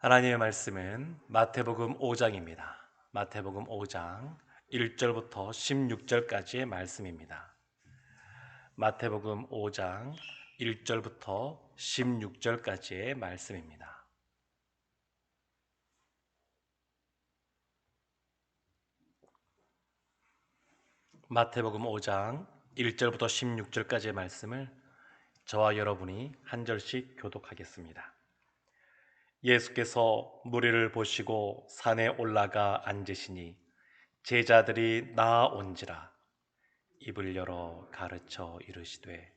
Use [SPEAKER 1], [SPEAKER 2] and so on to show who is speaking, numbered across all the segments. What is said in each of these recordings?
[SPEAKER 1] 하나님의 말씀은 마태복음 5장입니다. 마태복음 5장 1절부터 16절까지의 말씀입니다. 마태복음 5장 1절부터 16절까지의 말씀입니다. 마태복음 5장 1절부터 16절까지의 말씀을 저와 여러분이 한 절씩 교독하겠습니다. 예수께서 무리를 보시고 산에 올라가 앉으시니 제자들이 나아온지라. 입을 열어 가르쳐 이르시되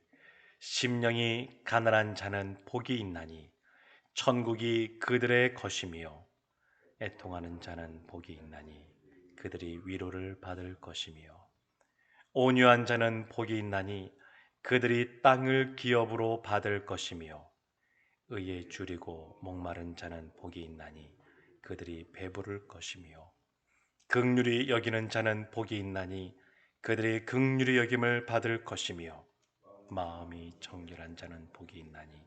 [SPEAKER 1] 심령이 가난한 자는 복이 있나니 천국이 그들의 것이며 애통하는 자는 복이 있나니 그들이 위로를 받을 것이며 온유한 자는 복이 있나니 그들이 땅을 기업으로 받을 것이며 의에 줄이고 목마른 자는 복이 있나니 그들이 배부를 것이며 긍휼히 여기는 자는 복이 있나니 그들이 긍휼히 여김을 받을 것이며 마음이 정결한 자는 복이 있나니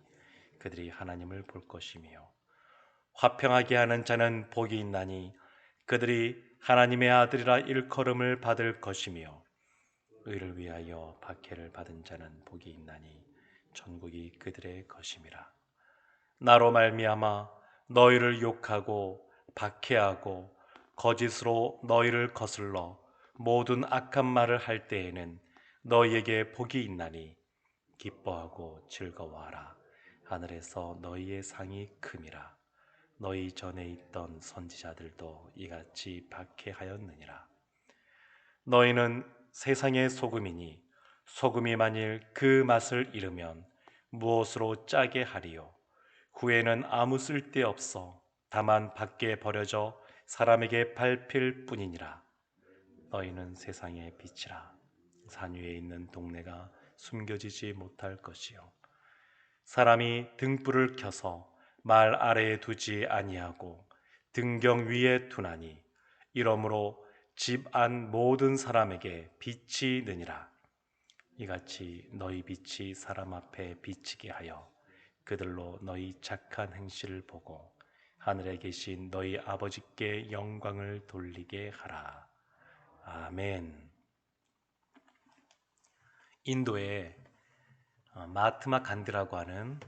[SPEAKER 1] 그들이 하나님을 볼 것이며 화평하게 하는 자는 복이 있나니 그들이 하나님의 아들이라 일컬음을 받을 것이며 의를 위하여 박해를 받은 자는 복이 있나니 천국이 그들의 것임이라. 나로 말미암아 너희를 욕하고 박해하고 거짓으로 너희를 거슬러 모든 악한 말을 할 때에는 너희에게 복이 있나니 기뻐하고 즐거워하라. 하늘에서 너희의 상이 큼이라. 너희 전에 있던 선지자들도 이같이 박해하였느니라. 너희는 세상의 소금이니 소금이 만일 그 맛을 잃으면 무엇으로 짜게 하리요? 후에는 아무 쓸데 없어 다만 밖에 버려져 사람에게 밟힐 뿐이니라. 너희는 세상의 빛이라. 산 위에 있는 동네가 숨겨지지 못할 것이요 사람이 등불을 켜서 말 아래에 두지 아니하고 등경 위에 두나니 이러므로 집 안 모든 사람에게 빛이 느니라. 이같이 너희 빛이 사람 앞에 비치게 하여 그들로 너희 착한 행실을 보고 하늘에 계신 너희 아버지께 영광을 돌리게 하라. 아멘. 인도의 마하트마 간디라고 하는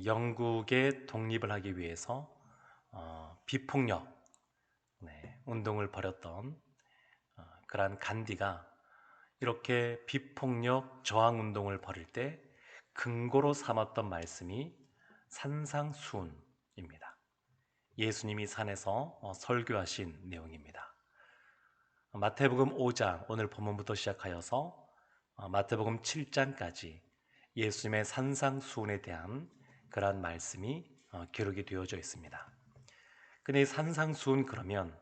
[SPEAKER 1] 영국의 독립을 하기 위해서 비폭력 운동을 벌였던 그러한 간디가 이렇게 비폭력 저항 운동을 벌일 때 근거로 삼았던 말씀이 산상수훈입니다. 예수님이 산에서 설교하신 내용입니다. 마태복음 5장 오늘 본문부터 시작하여서 마태복음 7장까지 예수님의 산상수훈에 대한 그러한 말씀이 기록이 되어져 있습니다. 근데 이 산상수훈 그러면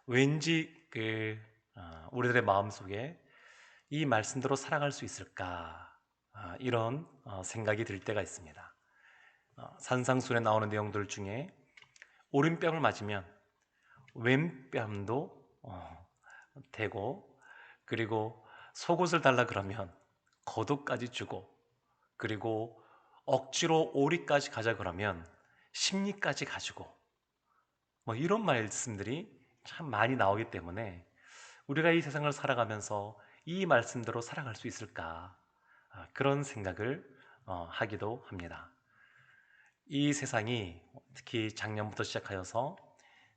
[SPEAKER 1] 왠지 우리들의 마음속에 이 말씀대로 살아갈 수 있을까 이런 생각이 들 때가 있습니다. 산상수훈에 나오는 내용들 중에 오른뺨을 맞으면 왼뺨도 대고 그리고 속옷을 달라 그러면 겉옷까지 주고 그리고 억지로 오리까지 가자 그러면 심리까지 가지고 뭐 이런 말씀들이 참 많이 나오기 때문에 우리가 이 세상을 살아가면서 이 말씀대로 살아갈 수 있을까 그런 생각을 하기도 합니다. 이 세상이 특히 작년부터 시작하여서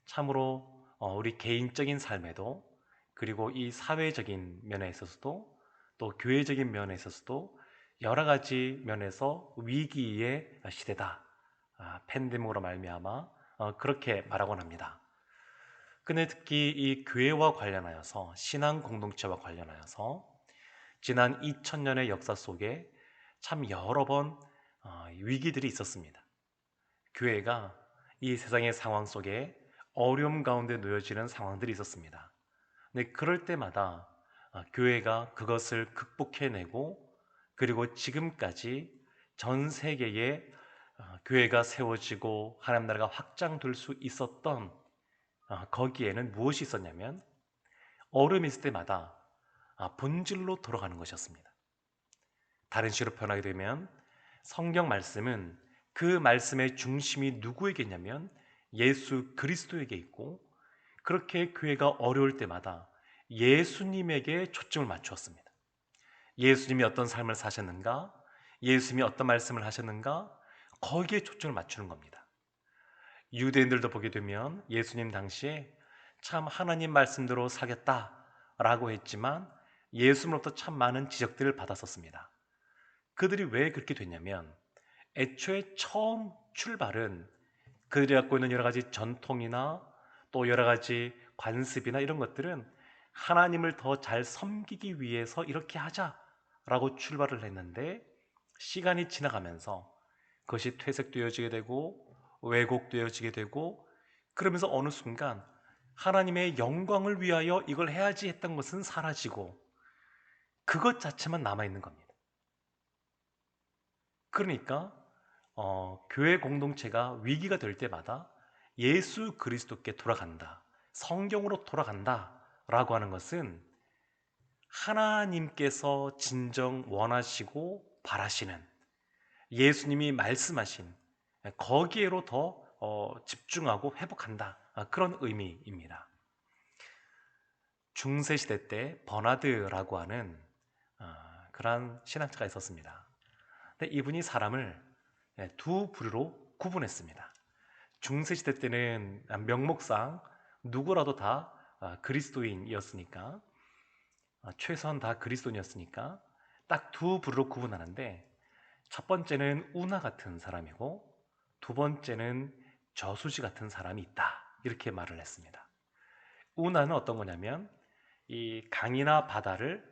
[SPEAKER 1] 참으로 우리 개인적인 삶에도 그리고 이 사회적인 면에 있어서도 또 교회적인 면에 있어서도 여러 가지 면에서 위기의 시대다. 팬데믹으로 말미암아 그렇게 말하곤 합니다. 근데 특히 이 교회와 관련하여서 신앙 공동체와 관련하여서 지난 2000년의 역사 속에 참 여러 번 위기들이 있었습니다. 교회가 이 세상의 상황 속에 어려움 가운데 놓여지는 상황들이 있었습니다. 근데 그럴 때마다 교회가 그것을 극복해내고 그리고 지금까지 전 세계에 교회가 세워지고 하나님 나라가 확장될 수 있었던 거기에는 무엇이 있었냐면 어려움이 있을 때마다 본질로 돌아가는 것이었습니다. 다른 식으로 표현하게 되면 성경 말씀은 그 말씀의 중심이 누구에게냐면 예수 그리스도에게 있고, 그렇게 교회가 어려울 때마다 예수님에게 초점을 맞추었습니다. 예수님이 어떤 삶을 사셨는가? 예수님이 어떤 말씀을 하셨는가? 거기에 초점을 맞추는 겁니다. 유대인들도 보게 되면 예수님 당시에 참 하나님 말씀대로 살겠다라고 했지만 예수님으로부터 참 많은 지적들을 받았었습니다. 그들이 왜 그렇게 됐냐면 애초에 처음 출발은 그들이 갖고 있는 여러 가지 전통이나 또 여러 가지 관습이나 이런 것들은 하나님을 더 잘 섬기기 위해서 이렇게 하자라고 출발을 했는데, 시간이 지나가면서 그것이 퇴색되어지게 되고 왜곡되어지게 되고, 그러면서 어느 순간 하나님의 영광을 위하여 이걸 해야지 했던 것은 사라지고 그것 자체만 남아있는 겁니다. 그러니까 교회 공동체가 위기가 될 때마다 예수 그리스도께 돌아간다, 성경으로 돌아간다 라고 하는 것은 하나님께서 진정 원하시고 바라시는, 예수님이 말씀하신 거기에로 더 집중하고 회복한다, 그런 의미입니다. 중세시대 때 버나드라고 하는 그러한 신학자가 있었습니다. 근데 이분이 사람을 두 부류로 구분했습니다. 중세시대 때는 명목상 누구라도 다 그리스도인이었으니까, 최소한 다 그리스도인이었으니까 딱 두 부류로 구분하는데, 첫 번째는 우나 같은 사람이고 두 번째는 저수지 같은 사람이 있다, 이렇게 말을 했습니다. 우나는 어떤 거냐면 이 강이나 바다를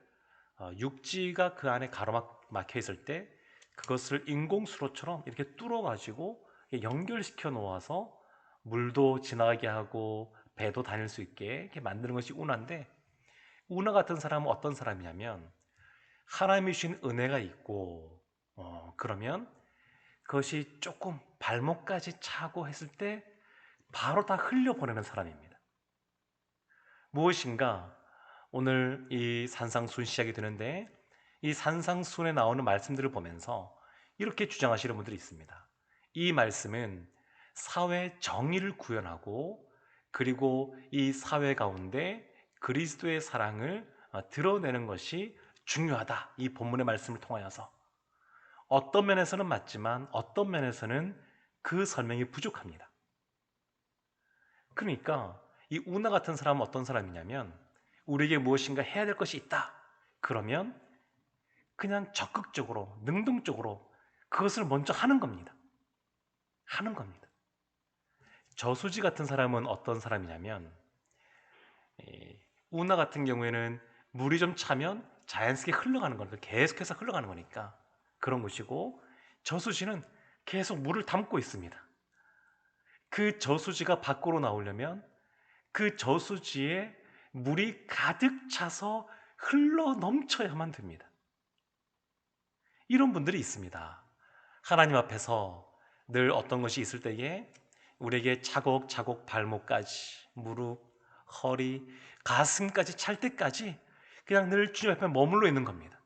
[SPEAKER 1] 육지가 그 안에 가로막혀 있을 때 그것을 인공수로처럼 이렇게 뚫어 가지고 연결시켜 놓아서 물도 지나가게 하고 배도 다닐 수 있게 이렇게 만드는 것이 운하인데, 운하 같은 사람은 어떤 사람이냐면 하나님이 주신 은혜가 있고 그러면 그것이 조금 발목까지 차고 했을 때 바로 다 흘려보내는 사람입니다. 무엇인가 오늘 이 산상순 시작이 되는데, 이 산상순에 나오는 말씀들을 보면서 이렇게 주장하시는 분들이 있습니다. 이 말씀은 사회 정의를 구현하고, 그리고 이 사회 가운데 그리스도의 사랑을 드러내는 것이 중요하다, 이 본문의 말씀을 통하여서. 어떤 면에서는 맞지만 어떤 면에서는 그 설명이 부족합니다. 그러니까 이 우나 같은 사람은 어떤 사람이냐면 우리에게 무엇인가 해야 될 것이 있다, 그러면 그냥 적극적으로 능동적으로 그것을 먼저 하는 겁니다. 하는 겁니다. 저수지 같은 사람은 어떤 사람이냐면, 우나 같은 경우에는 물이 좀 차면 자연스럽게 흘러가는 거니까, 계속해서 흘러가는 거니까 그런 것이고, 저수지는 계속 물을 담고 있습니다. 그 저수지가 밖으로 나오려면 그 저수지에 물이 가득 차서 흘러 넘쳐야만 됩니다. 이런 분들이 있습니다. 하나님 앞에서 늘 어떤 것이 있을 때에 우리에게 차곡차곡 발목까지, 무릎, 허리, 가슴까지 찰 때까지 그냥 늘 주님 앞에 머물러 있는 겁니다.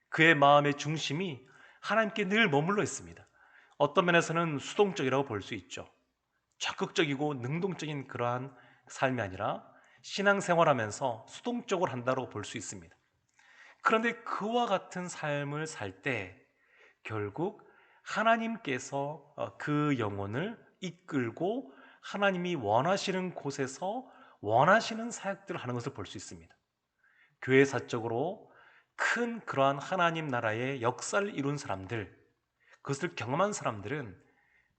[SPEAKER 1] 그의 마음의 중심이 하나님께 늘 머물러 있습니다. 어떤 면에서는 수동적이라고 볼 수 있죠. 적극적이고 능동적인 그러한 삶이 아니라 신앙생활하면서 수동적으로 한다고 볼 수 있습니다. 그런데 그와 같은 삶을 살 때 결국 하나님께서 그 영혼을 이끌고 하나님이 원하시는 곳에서 원하시는 사역들을 하는 것을 볼 수 있습니다. 교회사적으로 큰 그러한 하나님 나라의 역사를 이룬 사람들, 그것을 경험한 사람들은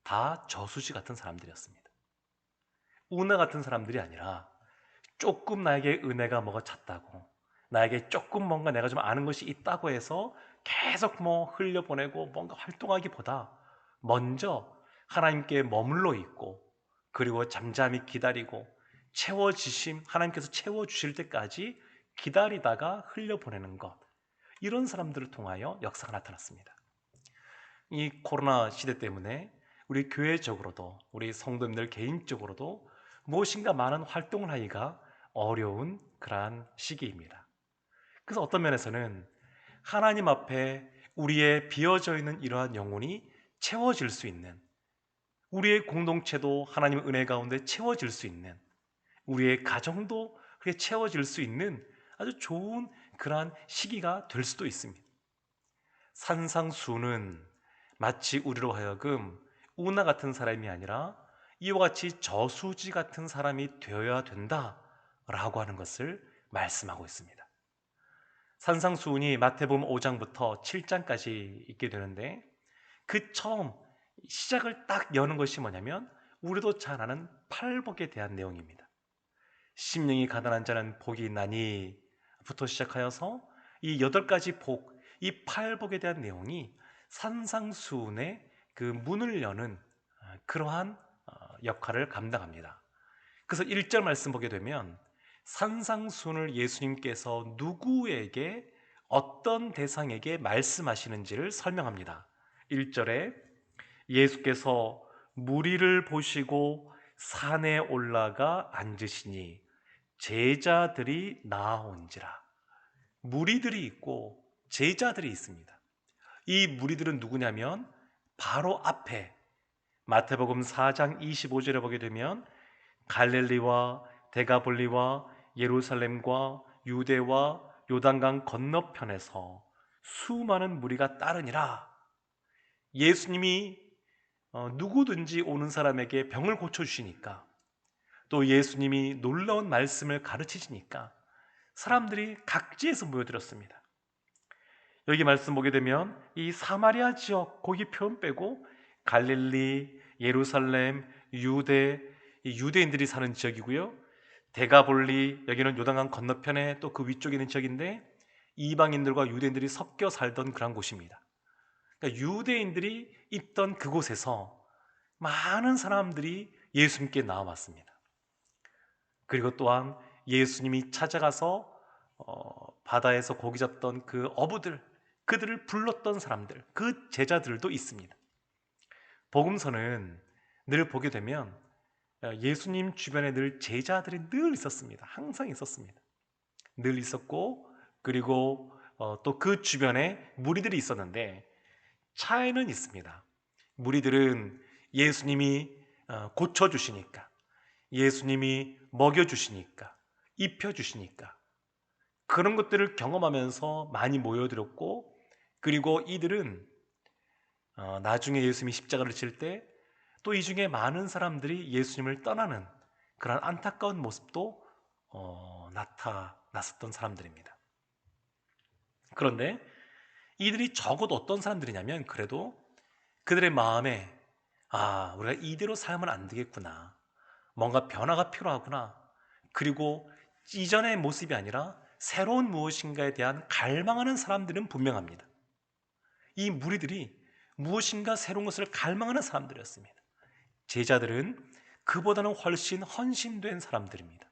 [SPEAKER 1] 다 저수지 같은 사람들이었습니다. 우나 같은 사람들이 아니라 조금 나에게 은혜가 뭐가 찼다고, 나에게 조금 뭔가 내가 좀 아는 것이 있다고 해서 계속 뭐 흘려보내고 뭔가 활동하기보다 먼저 하나님께 머물러 있고, 그리고 잠잠히 기다리고 하나님께서 채워주실 때까지 기다리다가 흘려보내는 것, 이런 사람들을 통하여 역사가 나타났습니다. 이 코로나 시대 때문에 우리 교회적으로도 우리 성도님들 개인적으로도 무엇인가 많은 활동을 하기가 어려운 그러한 시기입니다. 그래서 어떤 면에서는 하나님 앞에 우리의 비어져 있는 이러한 영혼이 채워질 수 있는, 우리의 공동체도 하나님의 은혜 가운데 채워질 수 있는, 우리의 가정도 그렇게 채워질 수 있는 아주 좋은 그러한 시기가 될 수도 있습니다. 산상수훈은 마치 우리로 하여금 우나 같은 사람이 아니라 이와 같이 저수지 같은 사람이 되어야 된다라고 하는 것을 말씀하고 있습니다. 산상수훈이 마태복음 5장부터 7장까지 있게 되는데, 그 처음 시작을 딱 여는 것이 뭐냐면 우리도 잘 아는 팔복에 대한 내용입니다. 심령이 가난한 자는 복이 있나니 부터 시작하여서 이 8가지 복, 이 팔복에 대한 내용이 산상수훈의 그 문을 여는 그러한 역할을 감당합니다. 그래서 1절 말씀 보게 되면 산상수훈을 예수님께서 누구에게, 어떤 대상에게 말씀하시는지를 설명합니다. 1절에 예수께서 무리를 보시고 산에 올라가 앉으시니 제자들이 나아온지라. 무리들이 있고 제자들이 있습니다. 이 무리들은 누구냐면 바로 앞에 마태복음 4장 25절에 보게 되면 갈릴리와 데가볼리와 예루살렘과 유대와 요단강 건너편에서 수많은 무리가 따르니라. 예수님이 누구든지 오는 사람에게 병을 고쳐주시니까, 또 예수님이 놀라운 말씀을 가르치시니까 사람들이 각지에서 모여들었습니다. 여기 말씀 보게 되면 이 사마리아 지역, 거기 표현 빼고 갈릴리, 예루살렘, 유대, 이 유대인들이 사는 지역이고요. 데가볼리, 여기는 요단강 건너편에 또 그 위쪽에 있는 지역인데 이방인들과 유대인들이 섞여 살던 그런 곳입니다. 그러니까 유대인들이 있던 그곳에서 많은 사람들이 예수님께 나와왔습니다. 그리고 또한 예수님이 찾아가서 바다에서 고기 잡던 그 어부들, 그들을 불렀던 사람들, 그 제자들도 있습니다. 복음서는 늘 보게 되면 예수님 주변에 늘 제자들이 늘 있었습니다. 항상 있었습니다. 늘 있었고, 그리고 또 그 주변에 무리들이 있었는데 차이는 있습니다. 무리들은 예수님이 고쳐주시니까, 예수님이 먹여주시니까, 입혀주시니까 그런 것들을 경험하면서 많이 모여들었고, 그리고 이들은 나중에 예수님이 십자가를 칠 때 또 이 중에 많은 사람들이 예수님을 떠나는 그런 안타까운 모습도 나타났었던 사람들입니다. 그런데 이들이 적어도 어떤 사람들이냐면, 그래도 그들의 마음에 우리가 이대로 살면 안 되겠구나, 뭔가 변화가 필요하구나, 그리고 이전의 모습이 아니라 새로운 무엇인가에 대한 갈망하는 사람들은 분명합니다. 이 무리들이 무엇인가 새로운 것을 갈망하는 사람들이었습니다. 제자들은 그보다는 훨씬 헌신된 사람들입니다.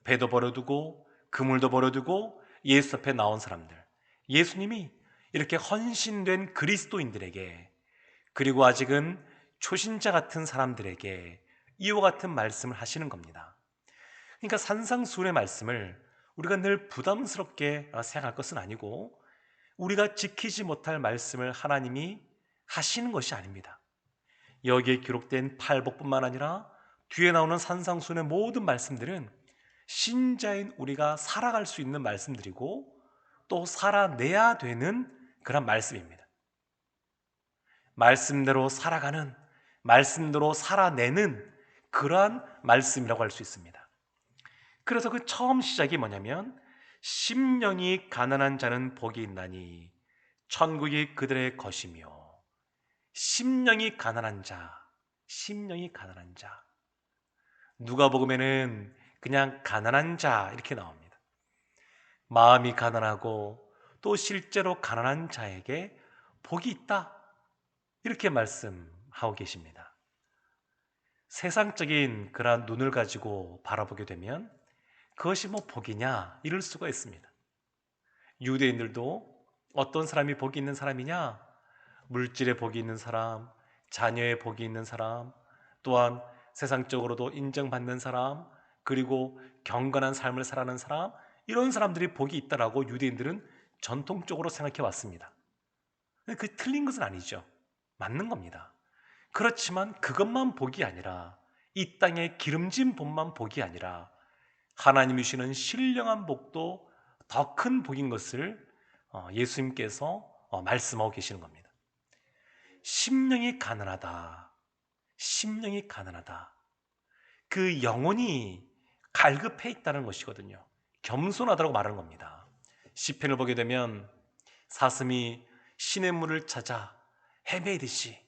[SPEAKER 1] 배도 버려두고 그물도 버려두고 예수 앞에 나온 사람들, 예수님이 이렇게 헌신된 그리스도인들에게, 그리고 아직은 초신자 같은 사람들에게 이와 같은 말씀을 하시는 겁니다. 그러니까 산상수훈의 말씀을 우리가 늘 부담스럽게 생각할 것은 아니고, 우리가 지키지 못할 말씀을 하나님이 하시는 것이 아닙니다. 여기에 기록된 팔복뿐만 아니라 뒤에 나오는 산상수훈의 모든 말씀들은 신자인 우리가 살아갈 수 있는 말씀들이고, 또 살아내야 되는 그런 말씀입니다. 말씀대로 살아가는, 말씀대로 살아내는 그러한 말씀이라고 할 수 있습니다. 그래서 그 처음 시작이 뭐냐면 심령이 가난한 자는 복이 있나니 천국이 그들의 것이며. 심령이 가난한 자, 심령이 가난한 자. 누가복음에는 그냥 가난한 자 이렇게 나옵니다. 마음이 가난하고 또 실제로 가난한 자에게 복이 있다, 이렇게 말씀하고 계십니다. 세상적인 그러한 눈을 가지고 바라보게 되면 그것이 뭐 복이냐 이럴 수가 있습니다. 유대인들도 어떤 사람이 복이 있는 사람이냐, 물질에 복이 있는 사람, 자녀에 복이 있는 사람, 또한 세상적으로도 인정받는 사람, 그리고 경건한 삶을 살아가는 사람, 이런 사람들이 복이 있다라고 유대인들은 전통적으로 생각해 왔습니다. 그 틀린 것은 아니죠. 맞는 겁니다. 그렇지만 그것만 복이 아니라 이 땅의 기름진 복만 복이 아니라 하나님이 주시는 신령한 복도 더 큰 복인 것을 예수님께서 말씀하고 계시는 겁니다. 심령이 가난하다. 심령이 가난하다. 그 영혼이 갈급해 있다는 것이거든요. 겸손하다고 말하는 겁니다. 시편을 보게 되면 사슴이 신의 물을 찾아 헤매듯이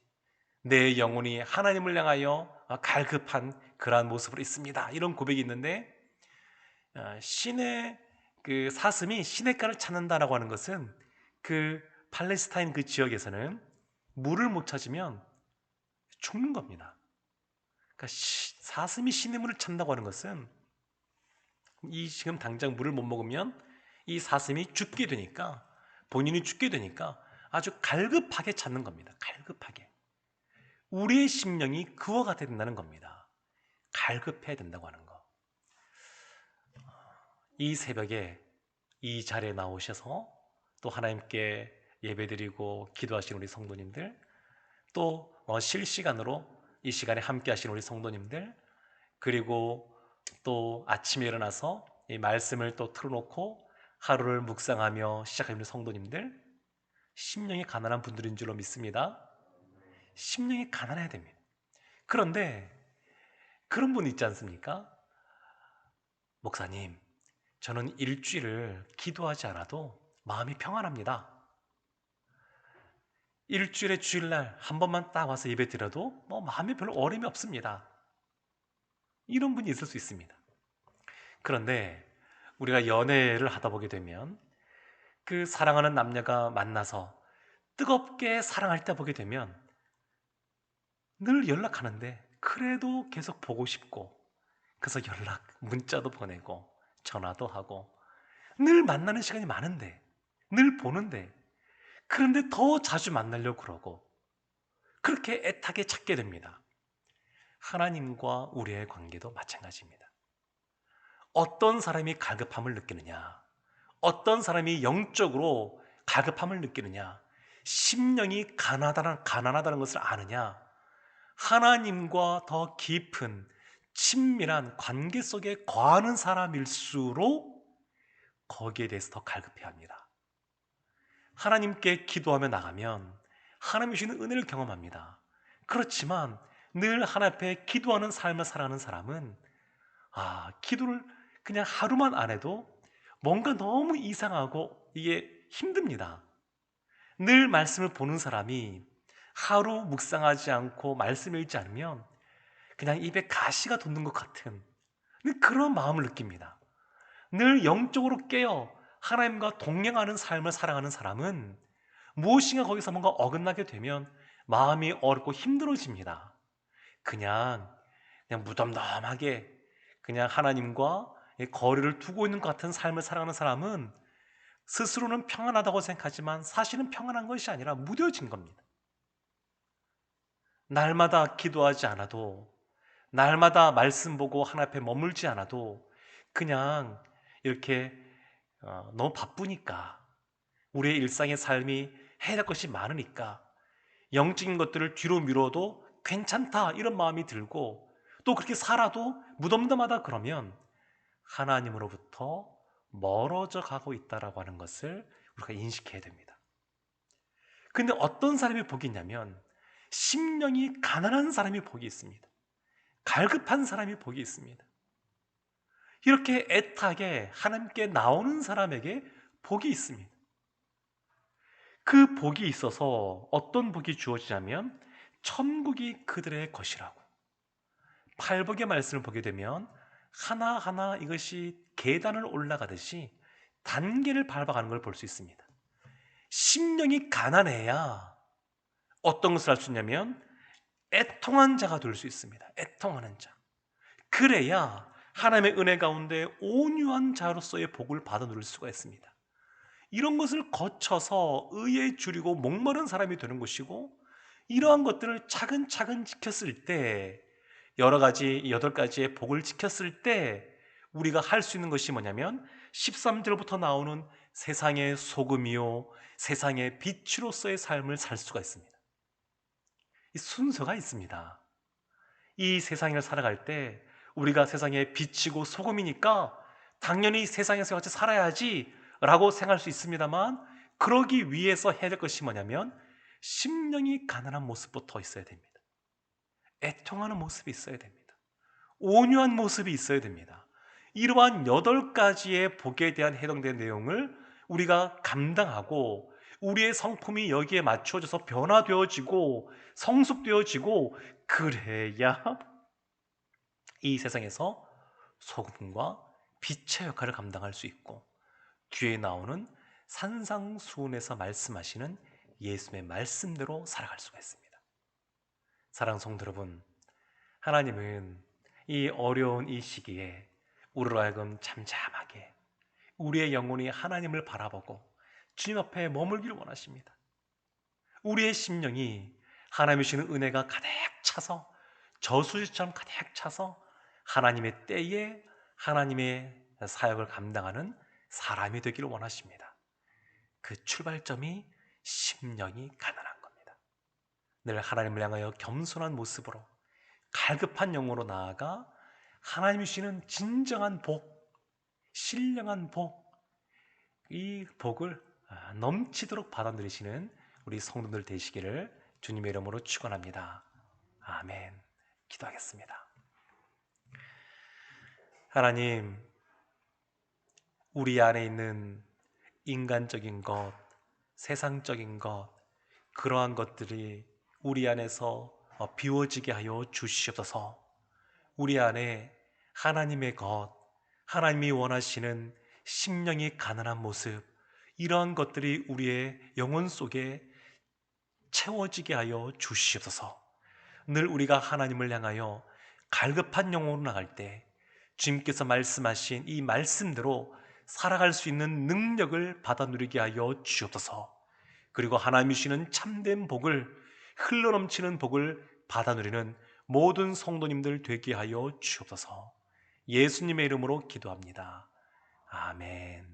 [SPEAKER 1] 내 영혼이 하나님을 향하여 갈급한 그러한 모습으로 있습니다. 이런 고백이 있는데 신의 그 사슴이 시냇가를 찾는다라고 하는 것은 그 팔레스타인 그 지역에서는 물을 못 찾으면 죽는 겁니다. 그러니까 사슴이 신의 물을 찾는다고 하는 것은 이 지금 당장 물을 못 먹으면 이 사슴이 죽게 되니까 본인이 죽게 되니까 아주 갈급하게 찾는 겁니다. 갈급하게. 우리의 심령이 그와 같아야 된다는 겁니다. 갈급해야 된다고 하는 거. 이 새벽에 이 자리에 나오셔서 또 하나님께 예배드리고 기도하시는 우리 성도님들, 또 실시간으로 이 시간에 함께 하시는 우리 성도님들, 그리고 또 아침에 일어나서 이 말씀을 또 틀어놓고 하루를 묵상하며 시작하는 성도님들, 심령이 가난한 분들인 줄로 믿습니다. 심령이 가난해야 됩니다. 그런데 그런 분 있지 않습니까? 목사님, 저는 일주일을 기도하지 않아도 마음이 평안합니다. 일주일에 주일날 한 번만 딱 와서 예배 드려도 마음에 별로 어려움이 없습니다. 이런 분이 있을 수 있습니다. 그런데 우리가 연애를 하다 보게 되면 그 사랑하는 남녀가 만나서 뜨겁게 사랑할 때 보게 되면 늘 연락하는데 그래도 계속 보고 싶고, 그래서 문자도 보내고 전화도 하고 늘 만나는 시간이 많은데, 늘 보는데, 그런데 더 자주 만나려고 그러고 그렇게 애타게 찾게 됩니다. 하나님과 우리의 관계도 마찬가지입니다. 어떤 사람이 갈급함을 느끼느냐, 어떤 사람이 영적으로 갈급함을 느끼느냐, 심령이 가난하다는 것을 아느냐, 하나님과 더 깊은 친밀한 관계 속에 거하는 사람일수록 거기에 대해서 더 갈급해야 합니다. 하나님께 기도하며 나가면 하나님이 주시는 은혜를 경험합니다. 그렇지만 늘 하나님 앞에 기도하는 삶을 살아가는 사람은 기도를 그냥 하루만 안 해도 뭔가 너무 이상하고 이게 힘듭니다. 늘 말씀을 보는 사람이 하루 묵상하지 않고 말씀 읽지 않으면 그냥 입에 가시가 돋는 것 같은 그런 마음을 느낍니다. 늘 영적으로 깨어 하나님과 동행하는 삶을 살아가는 사람은 무엇인가 거기서 뭔가 어긋나게 되면 마음이 어렵고 힘들어집니다. 그냥 무덤덤하게 그냥 하나님과 거리를 두고 있는 것 같은 삶을 살아가는 사람은 스스로는 평안하다고 생각하지만 사실은 평안한 것이 아니라 무뎌진 겁니다. 날마다 기도하지 않아도, 날마다 말씀 보고 하나님 앞에 머물지 않아도 그냥 이렇게 너무 바쁘니까, 우리의 일상의 삶이 해야 할 것이 많으니까 영적인 것들을 뒤로 미뤄도 괜찮다 이런 마음이 들고, 또 그렇게 살아도 무덤덤하다 그러면 하나님으로부터 멀어져 가고 있다라고 하는 것을 우리가 인식해야 됩니다. 근데 어떤 사람이 복이 있냐면 심령이 가난한 사람이 복이 있습니다. 갈급한 사람이 복이 있습니다. 이렇게 애타게 하나님께 나오는 사람에게 복이 있습니다. 그 복이 있어서 어떤 복이 주어지냐면 천국이 그들의 것이라고. 팔복의 말씀을 보게 되면 하나하나 이것이 계단을 올라가듯이 단계를 밟아가는 걸 볼 수 있습니다. 심령이 가난해야 어떤 것을 할 수 있냐면 애통한 자가 될 수 있습니다. 애통하는 자. 그래야 하나님의 은혜 가운데 온유한 자로서의 복을 받아 누릴 수가 있습니다. 이런 것을 거쳐서 의에 줄이고 목마른 사람이 되는 것이고, 이러한 것들을 차근차근 지켰을 때, 여러 가지 8가지의 복을 지켰을 때 우리가 할 수 있는 것이 뭐냐면 13절부터 나오는 세상의 소금이요 세상의 빛으로서의 삶을 살 수가 있습니다. 이 순서가 있습니다. 이 세상을 살아갈 때 우리가 세상에 빛이고 소금이니까 당연히 세상에서 같이 살아야지 라고 생각할 수 있습니다만, 그러기 위해서 해야 될 것이 뭐냐면 심령이 가난한 모습부터 있어야 됩니다. 애통하는 모습이 있어야 됩니다. 온유한 모습이 있어야 됩니다. 이러한 8가지의 복에 대한 해당되는 내용을 우리가 감당하고 우리의 성품이 여기에 맞춰져서 변화되어지고 성숙되어지고, 그래야 이 세상에서 소금과 빛의 역할을 감당할 수 있고, 뒤에 나오는 산상수훈에서 말씀하시는 예수의 말씀대로 살아갈 수가 있습니다. 사랑하는 성도 여러분, 하나님은 이 어려운 이 시기에 우리로 하여금 잠잠하게 우리의 영혼이 하나님을 바라보고 주님 앞에 머물기를 원하십니다. 우리의 심령이 하나님이 주시는 은혜가 가득 차서 저수지처럼 가득 차서 하나님의 때에 하나님의 사역을 감당하는 사람이 되기를 원하십니다. 그 출발점이 심령이 가난한 겁니다. 늘 하나님을 향하여 겸손한 모습으로 갈급한 영으로 나아가 하나님이 주시는 진정한 복, 신령한 복, 이 복을 넘치도록 받아 누리시는 우리 성도들 되시기를 주님의 이름으로 축원합니다. 아멘. 기도하겠습니다. 하나님, 우리 안에 있는 인간적인 것, 세상적인 것, 그러한 것들이 우리 안에서 비워지게 하여 주시옵소서. 우리 안에 하나님의 것, 하나님이 원하시는 심령이 가난한 모습, 이러한 것들이 우리의 영혼 속에 채워지게 하여 주시옵소서. 늘 우리가 하나님을 향하여 갈급한 영혼으로 나갈 때 주님께서 말씀하신 이 말씀대로 살아갈 수 있는 능력을 받아 누리게 하여 주옵소서. 그리고 하나님이 주시는 참된 복을, 흘러넘치는 복을 받아 누리는 모든 성도님들 되게 하여 주옵소서. 예수님의 이름으로 기도합니다. 아멘.